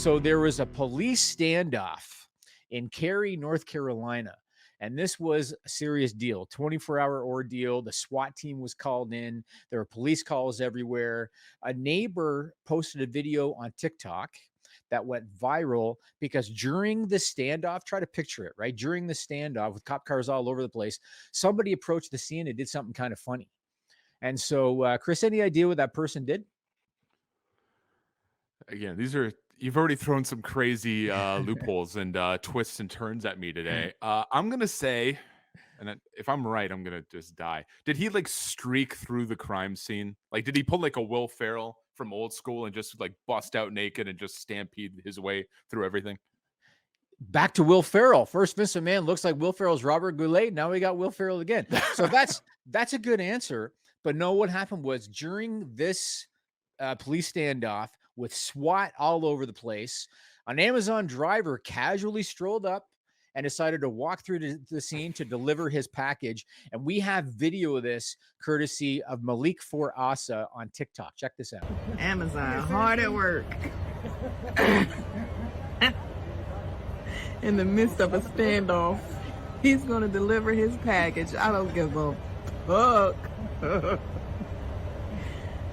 So there was a police standoff in Cary, North Carolina. And this was a serious deal, 24-hour ordeal. The SWAT team was called in. There were police calls everywhere. A neighbor posted a video on TikTok that went viral because during the standoff, try to picture it, right? During the standoff with cop cars all over the place, somebody approached the scene and did something kind of funny. And so, Chris, any idea what that person did? Again, you've already thrown some crazy loopholes and twists and turns at me today. I'm gonna say, if I'm right, I'm gonna just die. Did he like streak through the crime scene? Like, did he pull like a Will Ferrell from Old School and just like bust out naked and just stampede his way through everything? Back to Will Ferrell. First Mr. Man looks like Will Ferrell's Robert Goulet. Now we got Will Ferrell again. So that's a good answer. But no, what happened was during this police standoff with SWAT all over the place, an Amazon driver casually strolled up and decided to walk through the scene to deliver his package. And we have video of this courtesy of Malik For Asa on TikTok. Check this out. Amazon, hard at work. In the midst of a standoff, he's going to deliver his package. I don't give a fuck.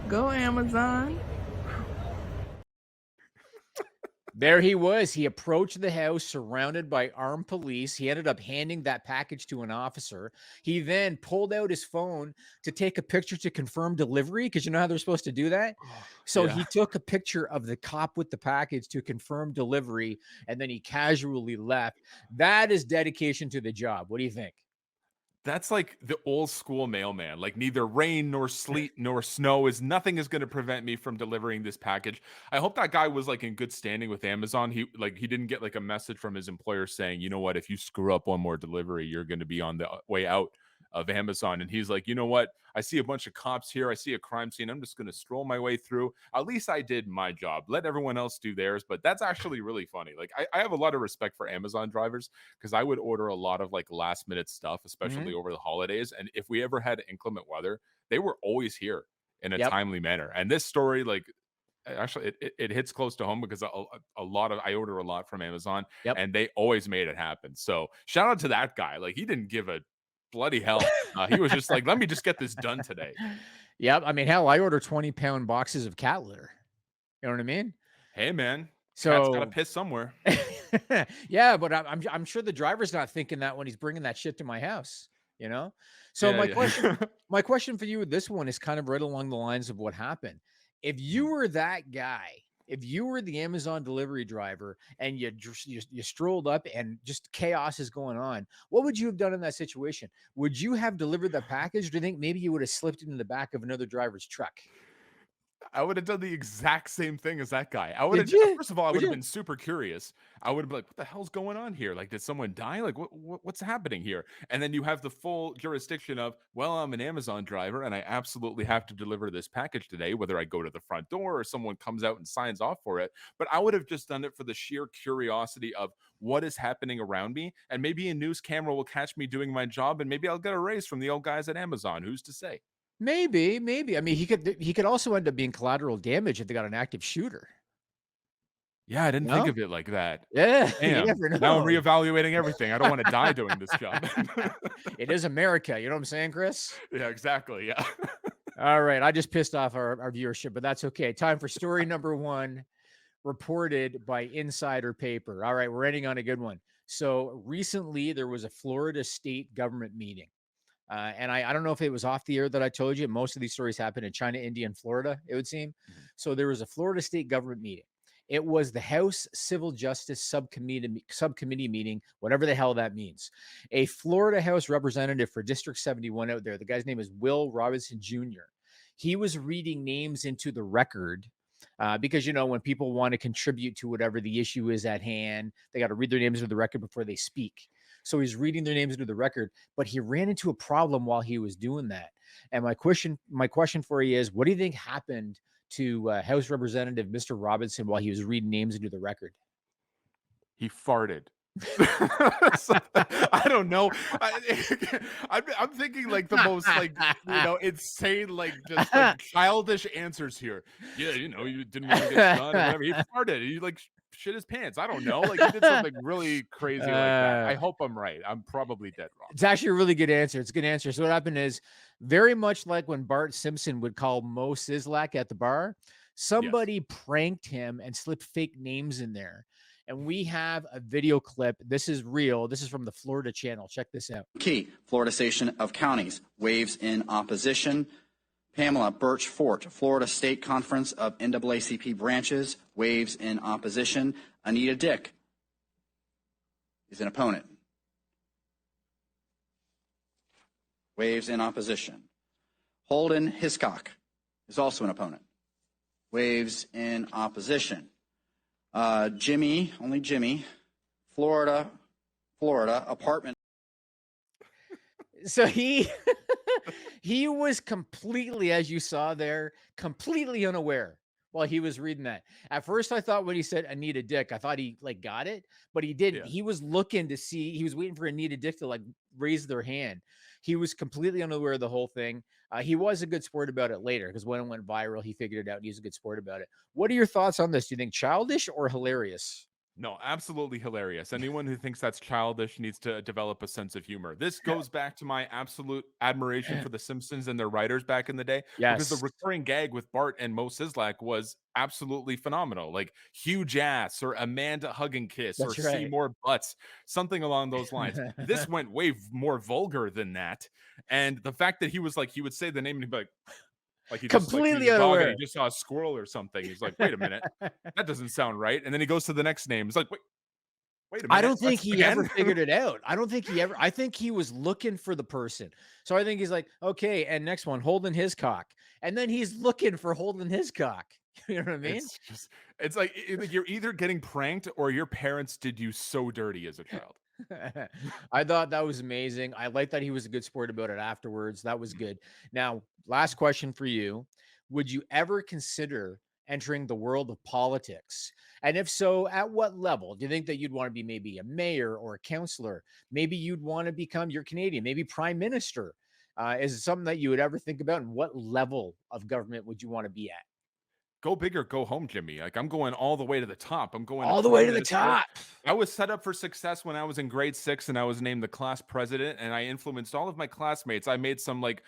Go Amazon. There he was. He approached the house surrounded by armed police. He ended up handing that package to an officer. He then pulled out his phone to take a picture to confirm delivery because you know how they're supposed to do that. So Yeah. he took a picture of the cop with the package to confirm delivery and then he casually left. That is dedication to the job. What do you think? That's like the old school mailman. Like neither rain nor sleet nor snow is nothing is going to prevent me from delivering this package. I hope that guy was like in good standing with Amazon. He didn't get like a message from his employer saying, "You know what, if you screw up one more delivery, you're going to be on the way out of Amazon." And he's like, "You know what? I see a bunch of cops here. I see a crime scene. I'm just going to stroll my way through. At least I did my job. Let everyone else do theirs." But that's actually really funny. Like I have a lot of respect for Amazon drivers because I would order a lot of like last minute stuff, especially Mhm. over the holidays. And if we ever had inclement weather, they were always here in a Yep. timely manner. And this story, like, actually, it hits close to home because a lot of I order a lot from Amazon, Yep. and they always made it happen. So shout out to that guy. Like he didn't give a bloody hell. He was just like, let me just get this done today. Yep. I mean, hell, I order 20-pound boxes of cat litter. You know what I mean? Hey man, cat's got to So piss somewhere. yeah, but I'm sure the driver's not thinking that when he's bringing that shit to my house, you know? So Yeah, my yeah. question for you with this one is kind of right along the lines of what happened. If you were that guy, if you were the Amazon delivery driver and you strolled up and just chaos is going on, what would you have done in that situation? Would you have delivered the package? Or do you think maybe you would have slipped into the back of another driver's truck? I would have done the exact same thing as that guy. I would Did have you? first of all, I Would would have you? been super curious. I would have been like, "What the hell's going on here? Like, did someone die? Like, what's happening here?" And then you have the full jurisdiction of, "Well, I'm an Amazon driver, and I absolutely have to deliver this package today, whether I go to the front door or someone comes out and signs off for it." But I would have just done it for the sheer curiosity of what is happening around me, and maybe a news camera will catch me doing my job, and maybe I'll get a raise from the old guys at Amazon. Who's to say? Maybe, maybe. I mean, he could also end up being collateral damage if they got an active shooter. Yeah, I didn't think No? of it like that. Yeah, you Damn. never Now I'm know. reevaluating everything. I don't wanna die doing this job. It is America, you know what I'm saying, Chris? Yeah, exactly, yeah. All right, I just pissed off our viewership, but that's okay. Time for story number 1, reported by Insider Paper. All right, we're ending on a good one. So, recently, there was a Florida state government meeting. And I don't know if it was off the air that I told you. Most of these stories happen in China, India, and Florida, it would seem. Mhm. So there was a Florida state government meeting. It was the House Civil Justice subcommittee meeting, whatever the hell that means. A Florida House representative for District 71 out there, the guy's name is Will Robinson Jr. He was reading names into the record because you know when people want to contribute to whatever the issue is at hand, they got to read their names into the record before they speak. So he's reading their names into the record, but he ran into a problem while he was doing that. And my question for you is, what do you think happened to House Representative Mr. Robinson while he was reading names into the record? He farted. So, I don't know. I'm thinking, like, the most, like, insane, like, just, like, childish answers here. "Yeah, you didn't wanna get done or whatever." He farted. He, like, shit his pants. I don't know. Like he did something really crazy like that. I hope I'm right. I'm probably dead wrong. It's actually a really good answer. It's a good answer. So what happened is very much like when Bart Simpson would call Mo Sizlak at the bar, somebody pranked him and slipped fake names in there. And we have a video clip. This is real. This is from the Florida channel. Check this out. Key, Florida Station of Counties, waves in opposition. Pamela Birch Fort, Florida State Conference of NAACP branches, waves in opposition. Anita Dick is an opponent. Waves in opposition. Holden Hiscock is also an opponent. Waves in opposition. Jimmy, only Jimmy, Florida, apartment. So he was completely, as you saw there, completely unaware while he was reading that. At first, I thought when he said Anita Dick, I thought he like got it, but he didn't. Yeah. He was looking to see, he was waiting for Anita Dick to like raise their hand. He was completely unaware of the whole thing. He was a good sport about it later because when it went viral, he figured it out. And he was a good sport about it. What are your thoughts on this? Do you think childish or hilarious? No, absolutely hilarious. Anyone who thinks that's childish needs to develop a sense of humor. This goes back to my absolute admiration for The Simpsons and their writers back in the day. Because Yes. the recurring gag with Bart and Mo Sizlak was absolutely phenomenal. Like huge ass or Amanda hug and kiss That's or right. see more butts, something along those lines. This went way more vulgar than that. And the fact that he was like, he would say the name and he'd be like he just, Completely like, he was a dog and unaware. he just saw a squirrel or something. He's like, wait a minute, that doesn't sound right. And then he goes to the next name. He's like, wait a minute. I don't think that's he again? ever figured it out. I think he was looking for the person. So I think he's like, okay, and next one, holding his cock. And then he's looking for holding his cock. You know what I mean? It's like you're either getting pranked or your parents did you so dirty as a child. I thought that was amazing. I like that he was a good sport about it afterwards. That was good. Now, last question for you. Would you ever consider entering the world of politics? And if so, at what level? Do you think that you'd want to be maybe a mayor or a councillor? Maybe you'd want to become, you're Canadian, maybe prime minister. Is it something that you would ever think about? And what level of government would you want to be at? Go big or go home, Jimmy. Like I'm going all the way to the top. I'm going All the way to the minister. top. I was set up for success when I was in grade 6 and I was named the class president and I influenced all of my classmates. I made some like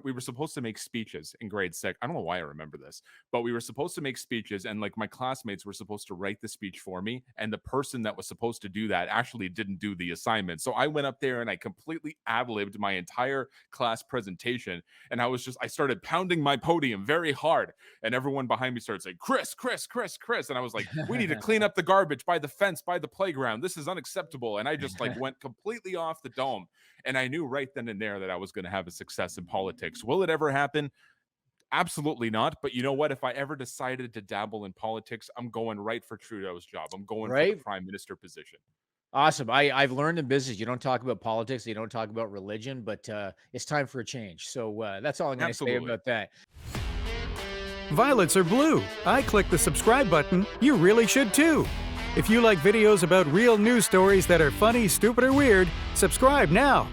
we were supposed to make speeches in grade 6. I don't know why I remember this, but we were supposed to make speeches and like my classmates were supposed to write the speech for me. And the person that was supposed to do that actually didn't do the assignment. So I went up there and I completely ad-libbed my entire class presentation. And I started pounding my podium very hard. And everyone behind me started saying, Chris. And I was like, we need to clean up the garbage by the fence, by the playground. This is unacceptable. And I just like went completely off the dome. And I knew right then and there that I was going to have a success in politics. Will it ever happen? Absolutely not. But you know what? If I ever decided to dabble in politics, I'm going right for Trudeau's job. I'm going for the prime minister position. Awesome. I've learned in business, you don't talk about politics, you don't talk about religion, but it's time for a change. So that's all I'm going to say about that. Violets are blue. I click the subscribe button. You really should too. If you like videos about real news stories that are funny, stupid, or weird, subscribe now.